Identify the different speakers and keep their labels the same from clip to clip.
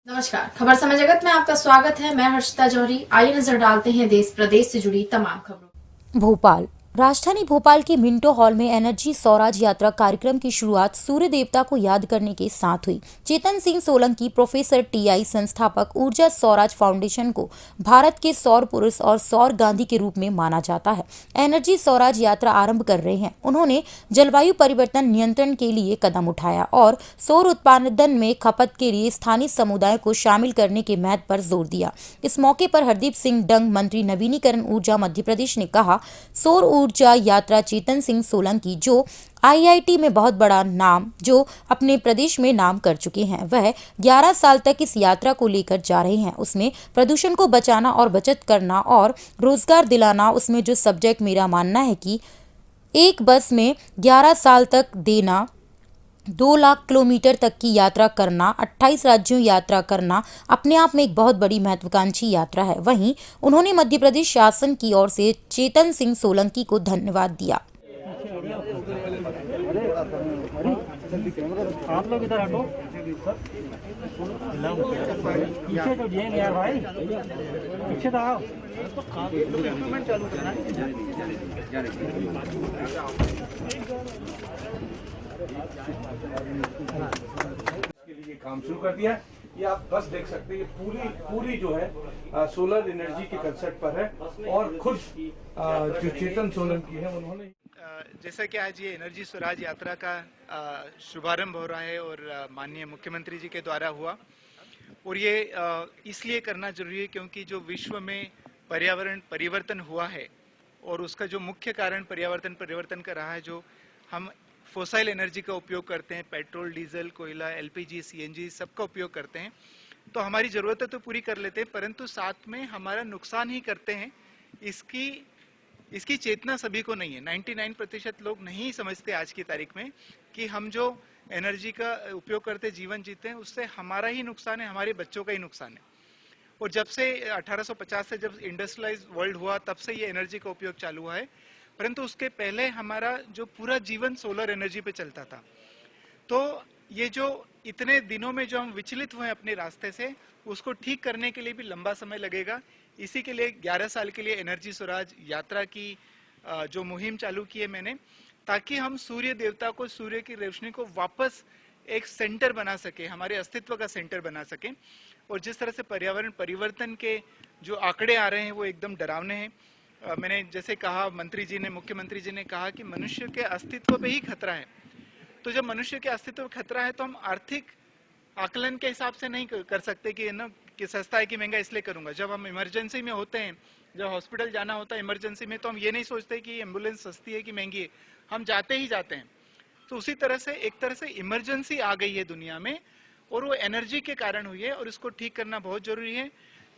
Speaker 1: नमस्कार, खबर समय जगत में आपका स्वागत है। मैं हर्षिता जौहरी। आइए नजर डालते हैं देश प्रदेश से जुड़ी तमाम खबरों।
Speaker 2: भोपाल। राजधानी भोपाल के मिंटो हॉल में एनर्जी स्वराज यात्रा कार्यक्रम की शुरुआत सूर्य देवता को याद करने के साथ हुई। चेतन सिंह सोलंकी, प्रोफेसर टीआई, संस्थापक ऊर्जा स्वराज फाउंडेशन को भारत के सौर पुरुष और सौर गांधी के रूप में माना जाता है, एनर्जी स्वराज यात्रा आरंभ कर रहे हैं। उन्होंने जलवायु परिवर्तन नियंत्रण के लिए कदम उठाया और सौर उत्पादन में खपत के लिए स्थानीय समुदाय को शामिल करने के महत्व पर जोर दिया। इस मौके पर हरदीप सिंह डंग, मंत्री नवीनीकरण ऊर्जा मध्य प्रदेश, ने कहा, सौर ऊर्जा यात्रा चेतन सिंह सोलंकी, जो आईआईटी में बहुत बड़ा नाम, जो अपने प्रदेश में नाम कर चुके हैं, वह 11 साल तक इस यात्रा को लेकर जा रहे हैं। उसमें प्रदूषण को बचाना और बचत करना और रोजगार दिलाना, उसमें जो सब्जेक्ट मेरा मानना है कि एक बस में 11 साल तक देना, 2 लाख किलोमीटर तक की यात्रा करना, 28 राज्यों यात्रा करना अपने आप में एक बहुत बड़ी महत्वाकांक्षी यात्रा है। वहीं उन्होंने मध्य प्रदेश शासन की ओर से चेतन सिंह सोलंकी को धन्यवाद दिया।
Speaker 3: आप लोग इधर हटो, पीछे तो जेल यार भाई, पीछे तो आओ। चालू करना
Speaker 4: के लिए काम शुरू कर दिया है। ये आप बस देख सकते हैं, ये पूरी जो है सोलर एनर्जी के कंसेप्ट पर है और खुद जो चेतन सोलंकी है उन्होंने,
Speaker 5: जैसा कि आज ये एनर्जी स्वराज यात्रा का शुभारंभ हो रहा है और माननीय मुख्यमंत्री जी के द्वारा हुआ, और ये इसलिए करना जरूरी है क्योंकि जो विश्व में पर्यावरण परिवर्तन हुआ है और उसका जो मुख्य कारण पर्यावरण परिवर्तन का रहा है, जो हम फोसाइल एनर्जी का उपयोग करते हैं, पेट्रोल, डीजल, कोयला, एलपीजी, सीएनजी सबका उपयोग करते हैं, तो हमारी ज़रूरतें तो पूरी कर लेते हैं परंतु साथ में हमारा नुकसान ही करते हैं। इसकी चेतना सभी को नहीं है। 99% लोग नहीं समझते आज की तारीख में कि हम जो एनर्जी का उपयोग करते जीवन जीते हैं उससे हमारा ही नुकसान है, हमारे बच्चों का ही नुकसान है। और जब से 1850 से जब इंडस्ट्रियलाइज वर्ल्ड हुआ तब से ये एनर्जी का उपयोग चालू हुआ है, परंतु उसके पहले हमारा जो पूरा जीवन सोलर एनर्जी पे चलता था। तो ये जो इतने दिनों में जो हम विचलित हुए अपने रास्ते से, उसको ठीक करने के लिए भी लंबा समय लगेगा। इसी के लिए 11 साल के लिए एनर्जी स्वराज यात्रा की जो मुहिम चालू की है मैंने, ताकि हम सूर्य देवता को, सूर्य की रोशनी को वापस एक सेंटर बना सके, हमारे अस्तित्व का सेंटर बना सके। और जिस तरह से पर्यावरण परिवर्तन के जो आंकड़े आ रहे हैं वो एकदम डरावने हैं। मैंने जैसे कहा, मंत्री जी ने, मुख्यमंत्री जी ने कहा कि मनुष्य के अस्तित्व पे ही खतरा है। तो जब मनुष्य के अस्तित्व पे खतरा है तो हम आर्थिक आकलन के हिसाब से नहीं कर सकते कि ना कि सस्ता है कि महंगा इसलिए करूंगा। जब हम इमरजेंसी में होते हैं, जब हॉस्पिटल जाना होता है इमरजेंसी में, तो हम ये नहीं सोचते कि एम्बुलेंस सस्ती है कि महंगी है, हम जाते ही जाते हैं। तो उसी तरह से एक तरह से इमरजेंसी आ गई है दुनिया में और वो एनर्जी के कारण हुई है और इसको ठीक करना बहुत जरूरी है।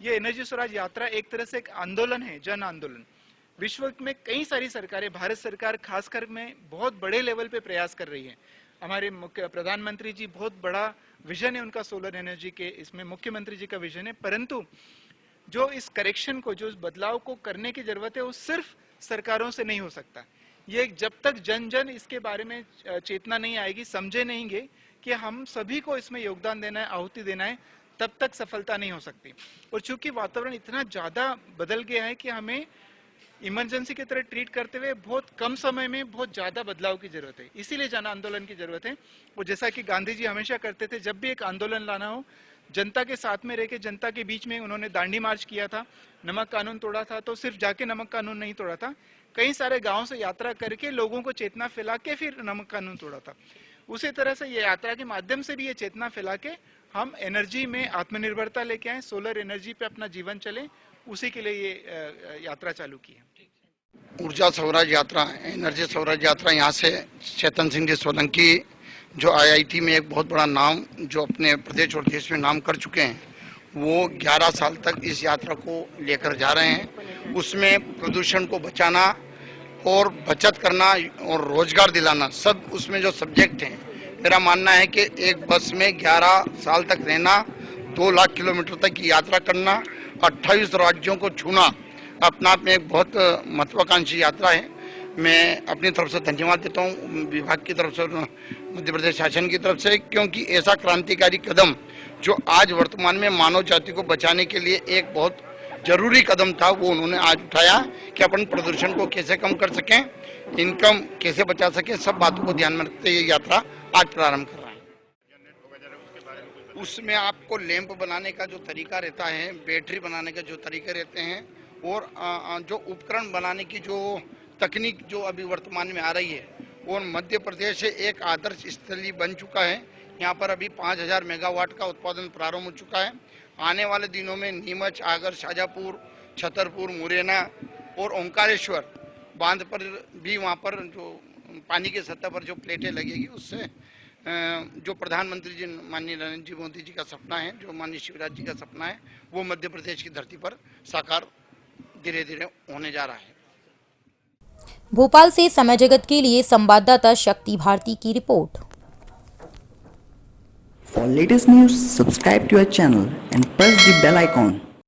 Speaker 5: ये एनर्जी स्वराज यात्रा एक तरह से एक आंदोलन है, जन आंदोलन। विश्व में कई सारी सरकारें, भारत सरकार खासकर में बहुत बड़े लेवल पे प्रयास कर रही है। हमारे मुख्य प्रधानमंत्री जी, बहुत बड़ा विजन है उनका सोलर एनर्जी के, इसमें मुख्यमंत्री जी का विजन है, परंतु जो इस करेक्शन को, जो इस बदलाव को करने की जरूरत है वो सिर्फ सरकारों से नहीं हो सकता। ये जब तक जन जन इसके बारे में चेतना नहीं आएगी, समझे नहींगे कि हम सभी को इसमें योगदान देना है, आहुति देना है, तब तक सफलता नहीं हो सकती। और चूंकि वातावरण इतना ज्यादा बदल गया है कि हमें इमरजेंसी की तरह ट्रीट करते हुए बहुत कम समय में बहुत ज्यादा बदलाव की जरूरत है, इसीलिए जन आंदोलन की जरूरत है। और जैसा कि गांधी जी हमेशा करते थे, जब भी एक आंदोलन लाना हो, जनता के साथ में रह के, जनता के बीच में, उन्होंने दांडी मार्च किया था, नमक कानून तोड़ा था, तो सिर्फ जाके नमक कानून नहीं तोड़ा था, कई सारे गाँव से यात्रा करके लोगों को चेतना फैला के फिर नमक कानून तोड़ा था। उसी तरह से ये यात्रा के माध्यम से भी ये चेतना फैला के हम एनर्जी में आत्मनिर्भरता लेके आए, सोलर एनर्जी पे अपना जीवन चले, उसी के लिए ये यात्रा चालू की है।
Speaker 6: ऊर्जा स्वराज यात्रा, एनर्जी स्वराज यात्रा, यहाँ से चेतन सिंह जी सोलंकी, जो आईआईटी में एक बहुत बड़ा नाम, जो अपने प्रदेश और देश में नाम कर चुके हैं, वो 11 साल तक इस यात्रा को लेकर जा रहे हैं। उसमें प्रदूषण को बचाना और बचत करना और रोजगार दिलाना, सब उसमें जो सब्जेक्ट हैं, मेरा मानना है कि एक बस में 11 साल तक रहना, 2 लाख किलोमीटर तक की यात्रा करना, 28 राज्यों को छूना, अपना आप में एक बहुत महत्वाकांक्षी यात्रा है। मैं अपनी तरफ से धन्यवाद देता हूँ विभाग की तरफ से, मध्य प्रदेश शासन की तरफ से, क्योंकि ऐसा क्रांतिकारी कदम जो आज वर्तमान में मानव जाति को बचाने के लिए एक बहुत जरूरी कदम था, वो उन्होंने आज उठाया कि अपन प्रदूषण को कैसे कम कर सकें, इनकम कैसे बचा सकें, सब बातों को ध्यान में रखते ये यात्रा आज प्रारंभ कर रहे हैं। उसमें आपको लैंप बनाने का जो तरीका रहता है, बैटरी बनाने का जो तरीके रहते हैं, और जो उपकरण बनाने की जो तकनीक जो अभी वर्तमान में आ रही है, और मध्य प्रदेश एक आदर्श स्थली बन चुका है। यहाँ पर अभी 5000 मेगावाट का उत्पादन प्रारंभ हो चुका है। आने वाले दिनों में नीमच, आगर, शाजापुर, छतरपुर, मुरैना और ओंकारेश्वर बांध पर भी वहाँ पर जो पानी के सतह पर जो प्लेटें लगेगी, उससे जो प्रधानमंत्री जी माननीय नरेंद्र जी मोदी जी का सपना है, जो माननीय शिवराज जी का सपना है, वो मध्य प्रदेश की धरती पर साकार धीरे धीरे होने जा रहा है।
Speaker 2: भोपाल से समय जगत के लिए संवाददाता शक्ति भारती की report.
Speaker 7: For latest news, subscribe to our channel and press the bell icon.